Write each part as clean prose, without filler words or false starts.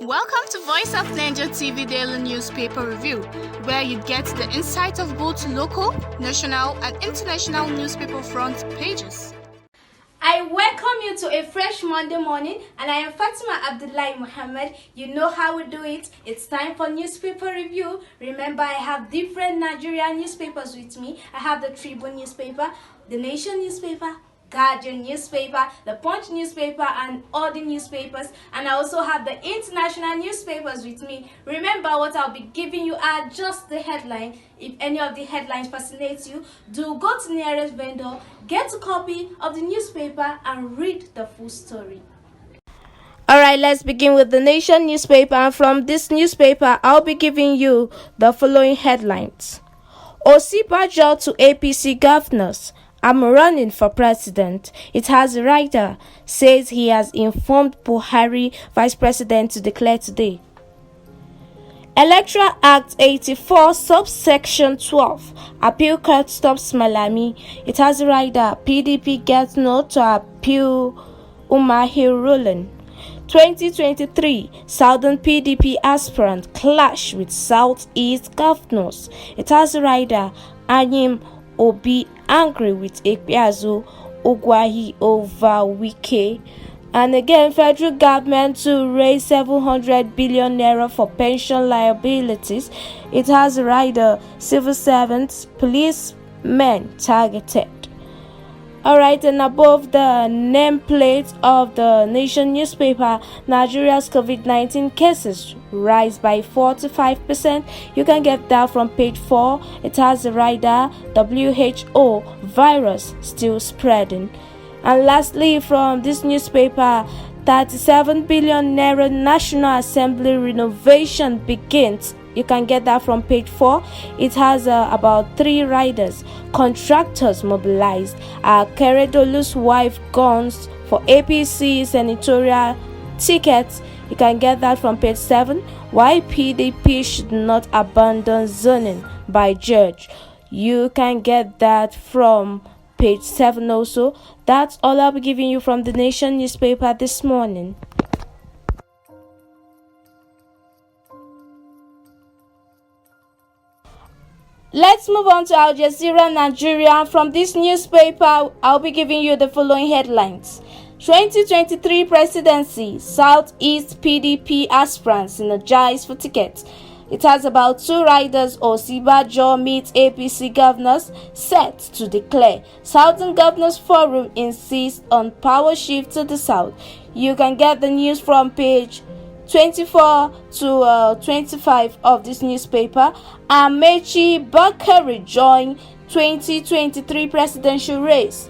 Welcome to Voice of Niger TV Daily Newspaper Review, where you get the insight of both local, national, and international newspaper front pages. I welcome you to a fresh Monday morning, and I am Fatima Abdullahi Muhammad. You know how we do it. It's time for newspaper review. Remember, I have different Nigerian newspapers with me. I have the Tribune newspaper, the Nation newspaper, Guardian newspaper, the Punch newspaper, and other newspapers, and I also have the international newspapers with me. Remember, what I'll be giving you are just the headline. If any of the headlines fascinates you, do go to nearest vendor, get a copy of the newspaper, and read the full story. Alright, let's begin with the Nation newspaper, and from this newspaper, I'll be giving you the following headlines. Osibajo to APC governors. I'm running for president. It has a writer says he has informed Buhari vice president to declare today. Electoral Act 84 subsection 12. Appeal court stops Malami. It has a writer. PDP gets no to appeal Umahi ruling. 2023 Southern PDP aspirant clash with Southeast governors. It has a writer. Anyim Obi angry with Ekpeazu Ogwahi over Wike. And again, federal government to raise 700 billion naira for pension liabilities. It has a rider. Civil servants, policemen targeted. Alright, and above the nameplate of the Nation newspaper, Nigeria's COVID-19 cases rise by 45%. You can get that from page 4. It has a rider. WHO virus still spreading. And lastly, from this newspaper, 37 billion naira National Assembly renovation begins. You can get that from page 4. It has about 3 riders. Contractors mobilized. Keredolu's wife guns for APC senatorial tickets. You can get that from page 7. Why PDP should not abandon zoning by Judge. You can get that from page 7 also. That's all I'll be giving you from the Nation newspaper this morning. Let's move on to Jazeera Nigeria. From this newspaper, I'll be giving you the following headlines. 2023 presidency, Southeast PDP aspirants energized for tickets. It has about 2 riders. Osibajo meets APC governors set to declare. Southern Governors Forum insists on power shift to the south. You can get the news from page 24 to 25 of this newspaper. Amechi Bakari joined 2023 presidential race.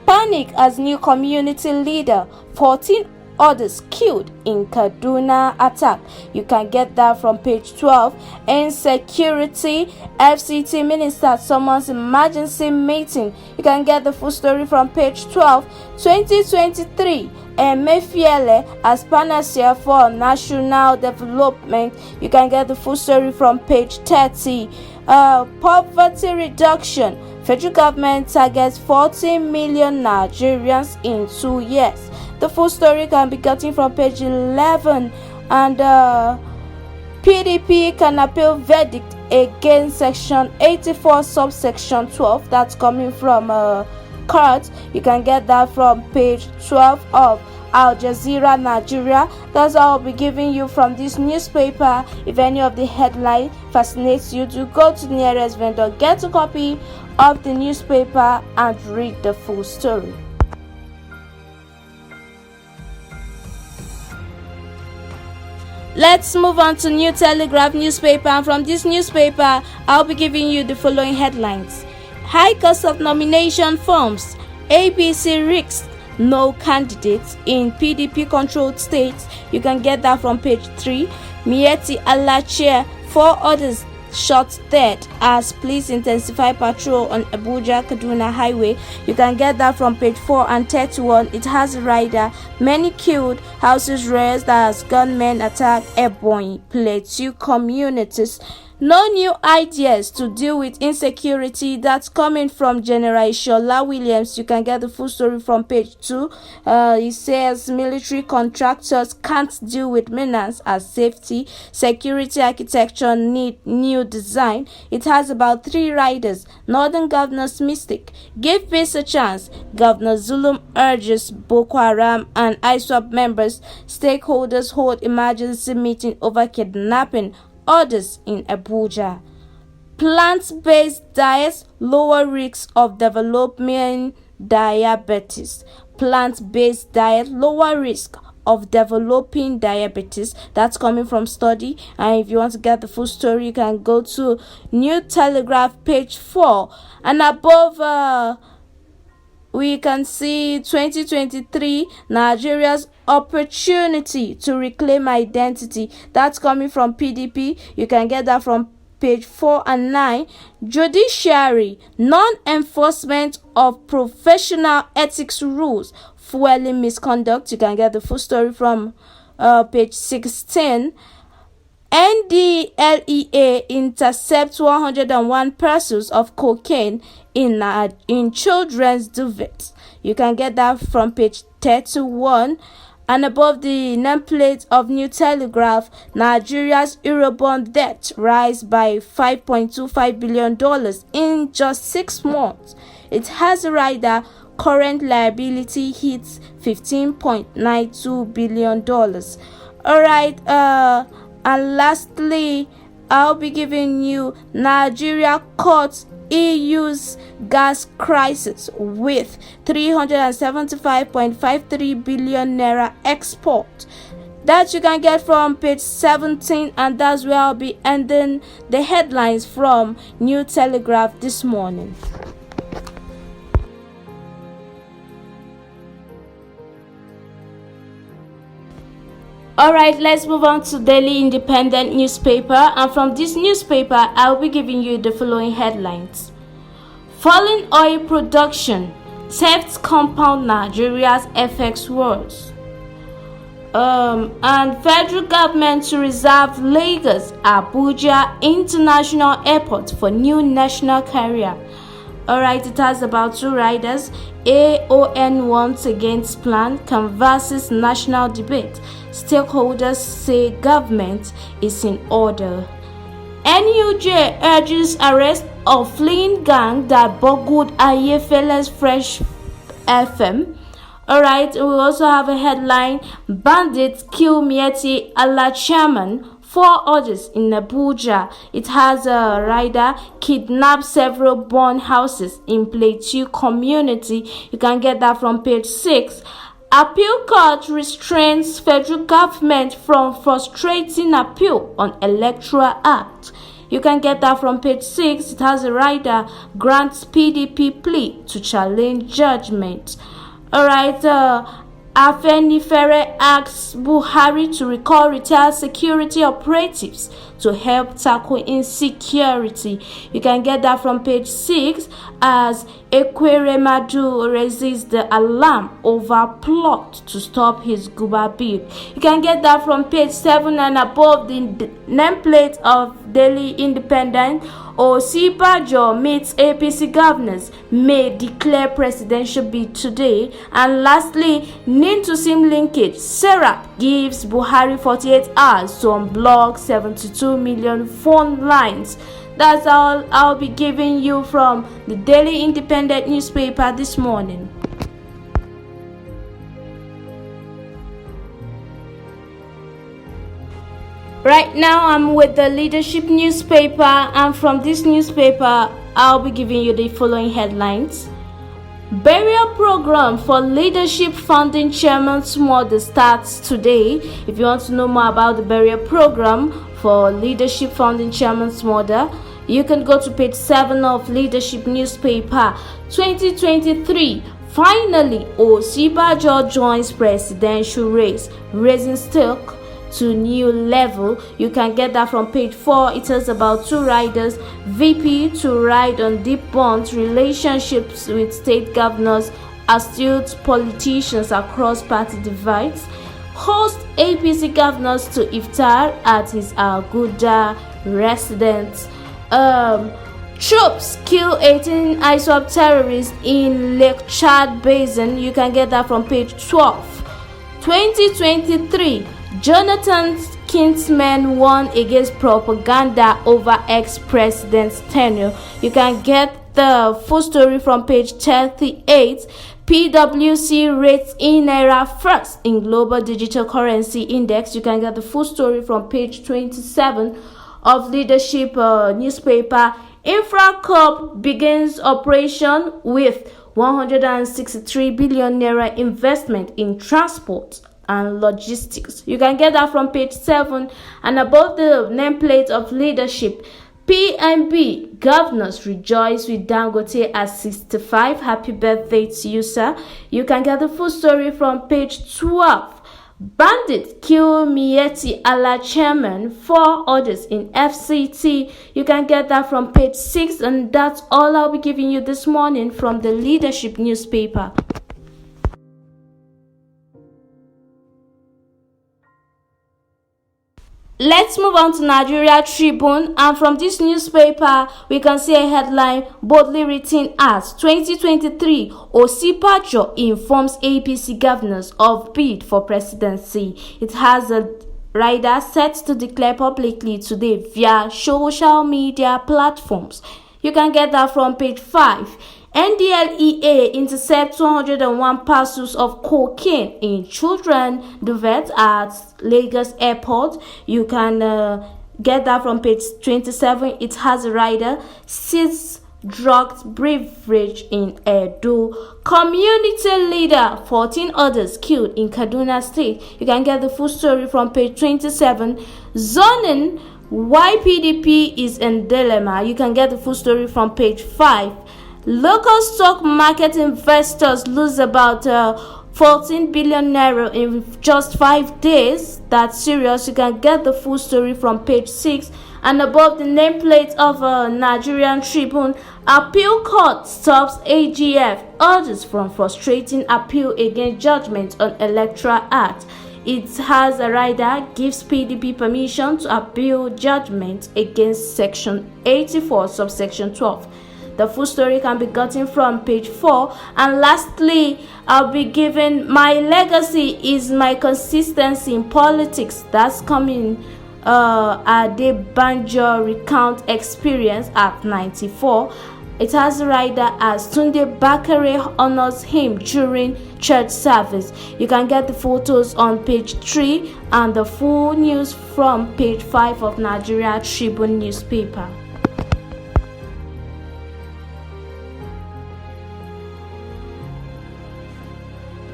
Panic as new community leader. 14 others killed in Kaduna attack. You can get that from page 12. Insecurity, FCT minister summons emergency meeting. You can get the full story from page 12. 2023 Emefiele as panacea for national development. You can get the full story from page 30. Poverty reduction. Federal government targets 40 million Nigerians in 2 years. The full story can be gotten from page 11. And PDP can appeal verdict against section 84 subsection 12. That's coming from court. You can get that from page 12 of Jazeera Nigeria. That's all I'll be giving you from this newspaper. If any of the headline fascinates you, to go to the nearest vendor, get a copy of the newspaper, and read the full story. Let's move on to New Telegraph newspaper, and from this newspaper, I'll be giving you the following headlines. High cost of nomination forms. APC risks no candidates in PDP-controlled states. You can get that from page 3. Mieti Alache, 4 others shot dead as police intensify patrol on Abuja-Kaduna highway. You can get that from page 4 and 31. It has a rider. Many killed, houses razed as gunmen attack Ebonyi Plateau communities. No new ideas to deal with insecurity. That's coming from General Ishola Williams. You can get the full story from page 2. He says military contractors can't deal with menace as safety. Security architecture need new design. It has about 3 riders. Northern Governor's mistake. Give peace a chance. Governor Zulum urges Boko Haram and ISWAP members. Stakeholders hold emergency meeting over kidnapping. Others in Abuja. Plant-based diets lower risks of developing diabetes. Plant-based diet lower risk of developing diabetes. That's coming from study. And if you want to get the full story, you can go to New Telegraph page 4. And above, we can see 2023 Nigeria's opportunity to reclaim identity. That's coming from PDP. You can get that from page 4 and 9. Judiciary, non-enforcement of professional ethics rules, fueling misconduct. You can get the full story from page 16. NDLEA intercepts 101 parcels of cocaine in children's duvets. You can get that from page 31. And above the nameplate of New Telegraph, Nigeria's Eurobond debt rise by $5.25 billion in just 6 months. It has a rider. Current liability hits $15.92 billion. Alright, and lastly, I'll be giving you Nigeria cuts EU's gas crisis with 375.53 billion naira export. That you can get from page 17, and that's where I'll be ending the headlines from New Telegraph this morning. Alright, let's move on to Daily Independent newspaper, and from this newspaper I'll be giving you the following headlines. Falling oil production, thefts compound Nigeria's FX wars. And federal government to reserve Lagos Abuja International Airport for new national carrier. Alright, it has about 2 riders. AON once against plan canvasses national debate. Stakeholders say government is in order. NUJ urges arrest of fleeing gang that burgled Ayefele's Fresh FM. Alright, we also have a headline: bandits kill Mieti Allah chairman, 4 others in Abuja. It has a rider: kidnap several burn houses in Plateau community. You can get that from page 6. Appeal court restrains federal government from frustrating appeal on Electoral Act. You can get that from page 6. It has a rider: grants PDP plea to challenge judgment. Alright, Afenifere asks Buhari to recall retired security operatives to help tackle insecurity. You can get that from page 6 as Ekweremadu raises the alarm over plot to stop his Guba bid. You can get that from page 7 and above the nameplate of Daily Independent. Osibajo meets APC governors, may declare presidential bid today. And lastly, Nin-to-Sim linkage, Serap gives Buhari 48 hours to unblock 72 million phone lines. That's all I'll be giving you from the Daily Independent newspaper this morning. Right now, I'm with the Leadership newspaper, and from this newspaper, I'll be giving you the following headlines. Burial program for Leadership Funding Chairman's mother starts today. If you want to know more about the burial program for Leadership Funding Chairman's mother, you can go to page 7 of Leadership newspaper. 2023. Finally, Osibajo joins presidential race, raising stake to new level. You can get that from page 4. It tells about 2 riders: VP to ride on deep bonds, relationships with state governors, astute politicians across party divides. hosts APC governors to iftar at his Aguda residence. Troops kill 18 ISWAP terrorists in Lake Chad Basin. You can get that from page 12. 2023, Jonathan's kinsmen warn against propaganda over ex-president's tenure. You can get the full story from page 38. PwC rates Naira first in Global Digital Currency Index. You can get the full story from page 27 of Leadership newspaper. InfraCorp begins operation with 163 billion naira investment in transport and logistics. You can get that from page 7. And above the nameplate of Leadership, PNB governors rejoice with Dangote at 65. Happy birthday to you, sir. You can get the full story from page 12. Bandits kill Miyetti Allah chairman, 4 others in FCT. You can get that from page 6, and that's all I'll be giving you this morning from the Leadership newspaper. Let's move on to Nigeria Tribune, and from this newspaper we can see a headline boldly written as 2023 Osipajo informs APC governors of bid for presidency. It has a rider set to declare publicly today via social media platforms. You can get that from page 5. NDLEA intercepts 201 parcels of cocaine in children duvet at Lagos Airport. You can get that from page 27. It has a rider seizes drugged beverage in Edo. Community leader, 14 others killed in Kaduna State. You can get the full story from page 27. Zoning, why PDP is in dilemma. You can get the full story from page 5. Local stock market investors lose about 14 billion naira in just 5 days. That's serious. You can get the full story from page 6. And above the nameplate of Nigerian Tribune, appeal court stops AGF orders from frustrating appeal against judgment on Electoral Act. It has a rider gives PDP permission to appeal judgment against Section 84, subsection 12. The full story can be gotten from page 4. And lastly, I'll be giving my legacy is my consistency in politics. That's coming Adebanjo recount experience at 94. It has a rider as Tunde Bakare honors him during church service. You can get the photos on page 3 and the full news from page 5 of Nigeria Tribune newspaper.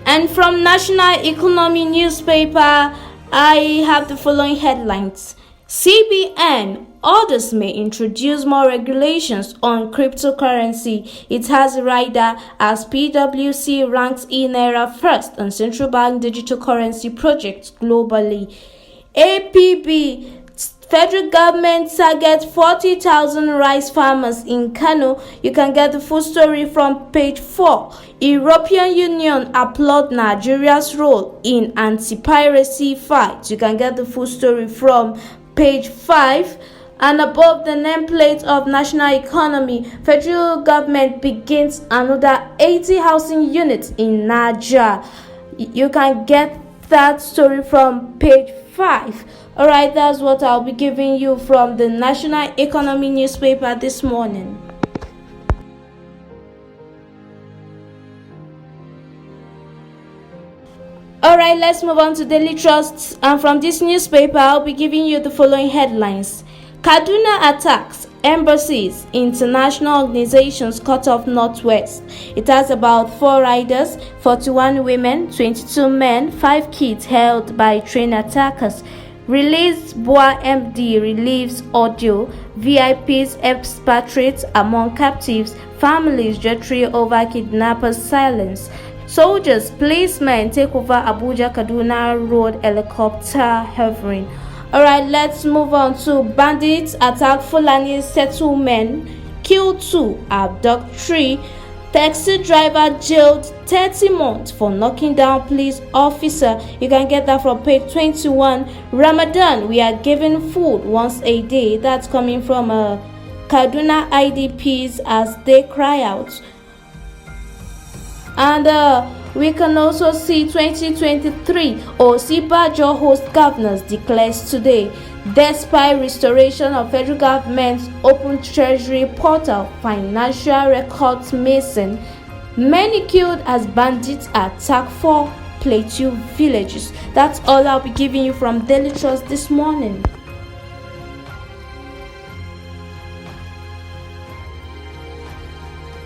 And from National Economy newspaper, I have the following headlines. CBN orders may introduce more regulations on cryptocurrency. It has a rider as PwC ranks Naira first on central bank digital currency projects globally. APB federal government targets 40,000 rice farmers in Kano. You can get the full story from page 4. European Union applaud Nigeria's role in anti-piracy fight. You can get the full story from page 5. And above the nameplate of National Economy, federal government begins another 80 housing units in Niger. You can get that story from page 5. Alright, that's what I'll be giving you from the National Economy newspaper this morning. Alright, let's move on to Daily Trust. And from this newspaper, I'll be giving you the following headlines. Kaduna attacks embassies, international organizations cut off Northwest. It has about 4 riders, 41 women, 22 men, 5 kids held by train attackers. Release Boa MD relieves audio. VIPs expatriates among captives. Families jittery over kidnappers' silence. Soldiers, policemen take over Abuja Kaduna Road helicopter hovering. Alright, let's move on to bandits attack Fulani settlement, kill 2, abduct 3. Taxi driver jailed 30 months for knocking down police officer. You can get that from page 21. Ramadan, we are giving food once a day. That's coming from Kaduna IDPs as they cry out. And we can also see 2023 Osibajo host governors declares today. Despite restoration of federal government's open treasury portal, financial records missing, many killed as bandits attack 4 Plateau villages. That's all I'll be giving you from Daily Trust this morning.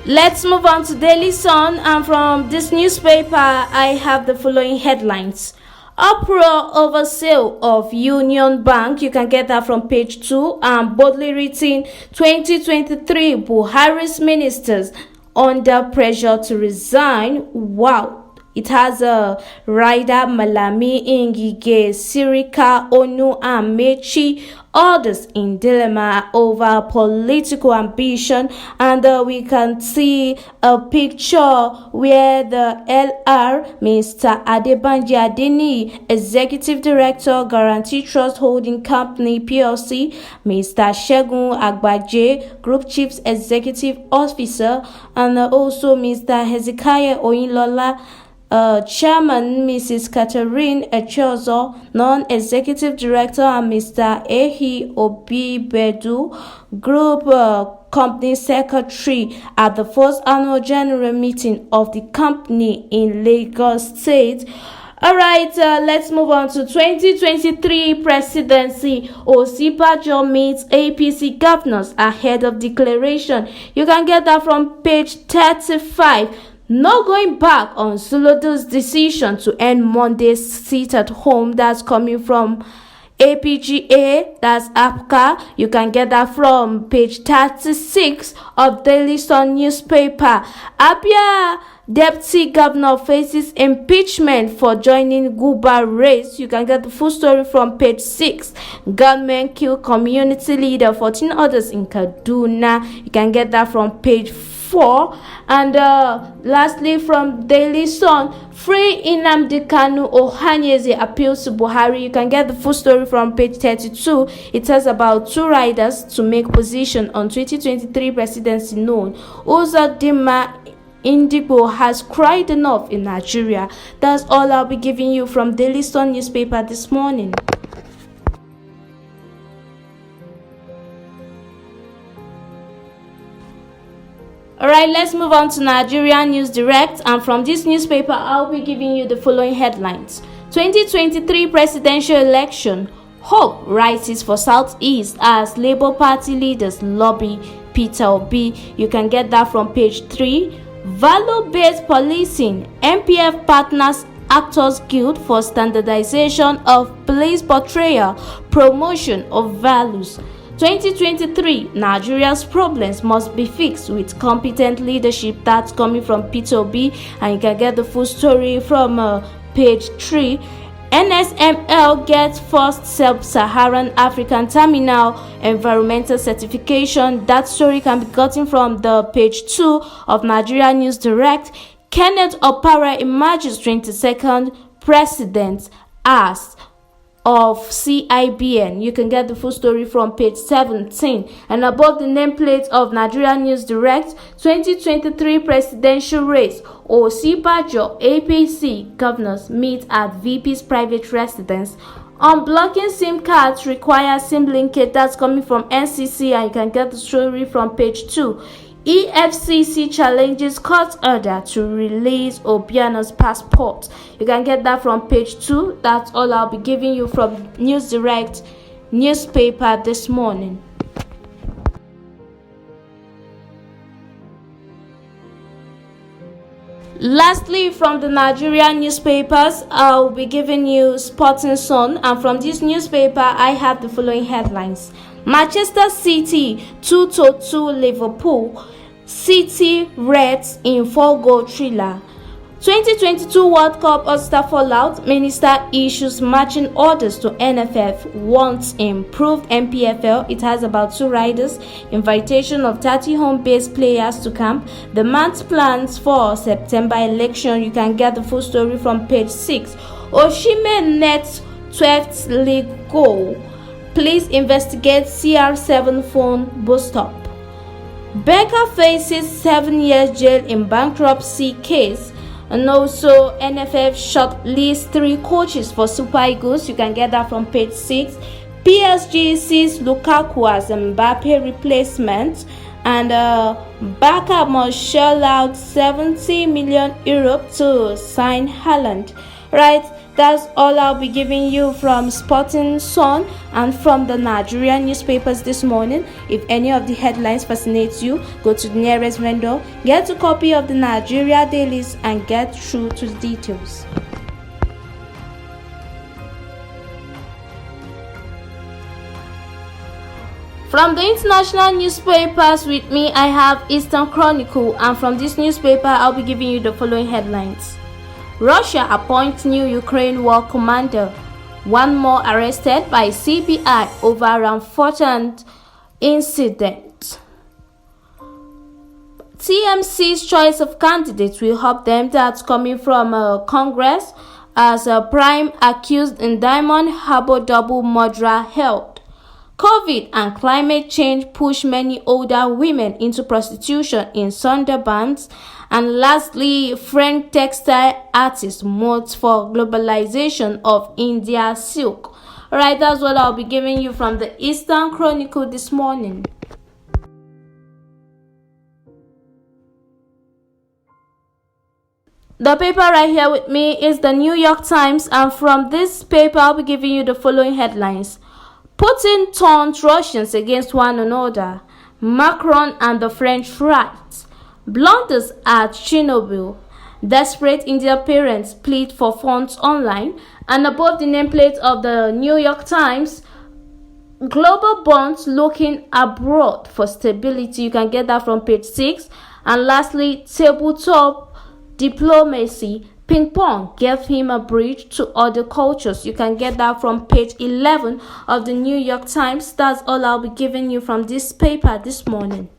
Let's move on to Daily Sun, and from this newspaper I have the following headlines. Uproar over sale of Union Bank. You can get that from page 2, and boldly written 2023 Buhari's ministers under pressure to resign. Wow. It has a Rider Malami Ingige, Sirika Onu and Mechi, others in dilemma over political ambition. And we can see a picture where the LR, Mr. Adebanji Adeni, Executive Director, Guarantee Trust Holding Company PLC, Mr. Shegun Agbaje, Group Chief Executive Officer, and also Mr. Hezekiah Oyinlola, Chairman Mrs. Catherine Echozo, Non-Executive Director, and Mr. Ehi Obibedu, Group Company Secretary at the first annual general meeting of the company in Lagos State. Alright, let's move on to 2023 presidency. Osibajo meets APC governors ahead of declaration. You can get that from page 35. No going back on Suludu's decision to end Monday's sit at home. That's coming from APGA, that's APCA. You can get that from page 36 of Daily Sun newspaper. Abia Deputy Governor faces impeachment for joining Guba race. You can get the full story from page 6. Gunmen kill community leader, 14 others in Kaduna. You can get that from page 4. And lastly from Daily Sun, free Nnamdi Kanu, Ohanyeze appeals to Buhari. You can get the full story from page 32. It tells about 2 riders to make position on 2023 presidency known. Uzodinma Indigo has cried enough in Nigeria. That's all I'll be giving you from Daily Sun newspaper this morning. Alright, let's move on to Nigerian News Direct, and from this newspaper I'll be giving you the following headlines. 2023 presidential election, hope rises for Southeast as Labour Party leaders lobby Peter Obi. You can get that from page 3. Value-based policing, MPF partners Actors Guild for standardization of police portrayal, promotion of values. 2023, Nigeria's problems must be fixed with competent leadership. That's coming from Peter Obi, and you can get the full story from page 3. NSML gets first sub-Saharan African terminal environmental certification. That story can be gotten from the page 2 of Nigerian News Direct. Kenneth Opara emerges 22nd president as of CIBN. You can get the full story from page 17. And above the nameplate of Nigerian News Direct, 2023 presidential race, Osibajo APC governors meet at VP's private residence. Unblocking SIM cards requires SIM linkage. That's coming from NCC, and you can get the story from page 2. EFCC challenges court order to release Obiano's passport. You can get that from page 2. That's all I'll be giving you from News Direct newspaper this morning. Lastly, from the Nigerian newspapers, I'll be giving you Sporting Sun, and from this newspaper I have the following headlines. Manchester City 2-2 Liverpool. City Reds in 4-goal thriller. 2022 World Cup All-Star fallout, Minister issues marching orders to NFF, wants improved MPFL. It has about 2 riders, invitation of 30 home-based players to camp, the man's plans for September election. You can get the full story from page 6. Osimhen nets 12th league goal. Please investigate CR7 phone boost-up. Becker faces 7 years jail in bankruptcy case. And also, NFF shortlists 3 coaches for Super Eagles. You can get that from page 6. PSG sees Lukaku as Mbappe replacement. And Barca must shell out 70 million euro to sign Haaland. Right, that's all I'll be giving you from Sporting Sun and from the Nigerian newspapers this morning. If any of the headlines fascinates you, go to the nearest vendor, get a copy of the Nigeria dailies and get through to the details. From the international newspapers with me, I have Eastern Chronicle, and from this newspaper, I'll be giving you the following headlines. Russia appoints new Ukraine war commander. 1 more arrested by CBI over unfortunate incident. TMC's choice of candidates will help them that's coming from Congress as a prime accused in Diamond Harbour double murder held. COVID and climate change push many older women into prostitution in Sundarbans. And lastly, French textile artist modes for globalization of India silk. Alright, that's what I'll be giving you from the Eastern Chronicle this morning. The paper right here with me is the New York Times, and from this paper I'll be giving you the following headlines. Putin taunts Russians against one another. Macron and the French right. Blunders at Chernobyl. Desperate Indian parents plead for funds online. And above the nameplate of the New York Times, global bonds looking abroad for stability. You can get that from page 6. And lastly, tabletop diplomacy. Ping pong gave him a bridge to other cultures. You can get that from page 11 of the New York Times. That's all I'll be giving you from this paper this morning.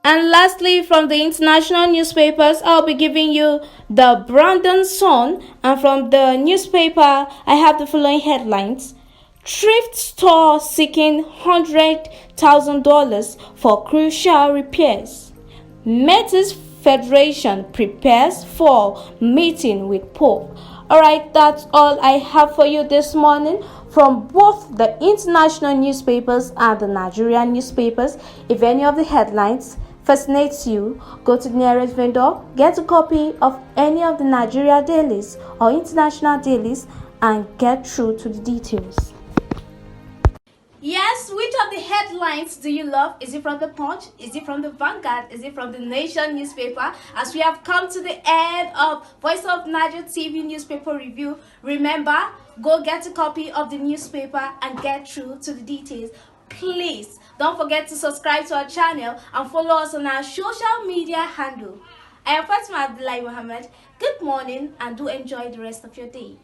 And lastly, from the international newspapers, I'll be giving you the Brandon Sun. And from the newspaper, I have the following headlines. Thrift store seeking $100,000 for crucial repairs. Metis Federation prepares for meeting with Pope. Alright, that's all I have for you this morning from both the international newspapers and the Nigerian newspapers. If any of the headlines fascinates you, go to the nearest vendor, get a copy of any of the Nigeria dailies or international dailies and get through to the details. Yes, which of the headlines do you love? Is it from the Punch? Is it from the Vanguard? Is it from the Nation newspaper? As we have come to the end of Voice of Niger TV newspaper review, remember, go get a copy of the newspaper and get through to the details. Please don't forget to subscribe to our channel and follow us on our social media handle. I am Fatima Abdullahi Mohammed. Good morning and do enjoy the rest of your day.